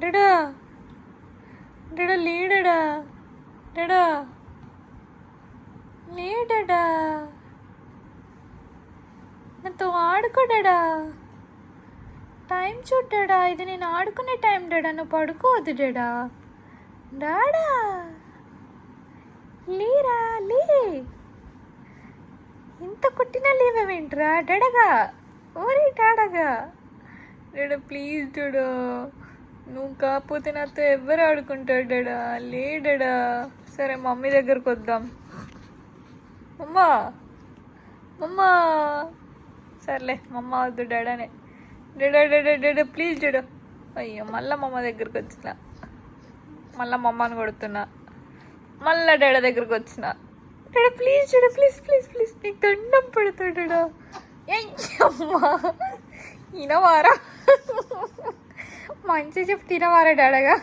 डडा डडा ले डडा डडा ले डडा నాతో ఆడుకో డడా. టైం చూడు డడా, ఇది నేను ఆడుకునే టైం డడా, నువ్వు పడుకోవద్దు డడా. డాడా లేరా లే, ఇంత కొట్టినా లేవేంట్రా డడగా, ఓరే డాడగా. డడా ప్లీజ్ డడా, నువ్వు కాకపోతే నాతో ఎవరు ఆడుకుంటాడు డడా, లే డడా. సరే మమ్మీ దగ్గరకు వద్దాం. మమ్మా మమ్మా, సర్లే మమ్మ వద్దు డడానే. డడా డడా డడా ప్లీజ్ డడా. అయ్యో మళ్ళీ మమ్మ దగ్గరికి వచ్చిన, మళ్ళీ మమ్మని కొడుతున్నా, మళ్ళీ డడా దగ్గరికి వచ్చిన. డడా ప్లీజ్ డడా, ప్లీజ్ ప్లీజ్ ప్లీజ్, నీకు దండం పెడతాడు డడా. అమ్మా తినవారా, మంచిగా చెప్పి తినవారా డాడగా.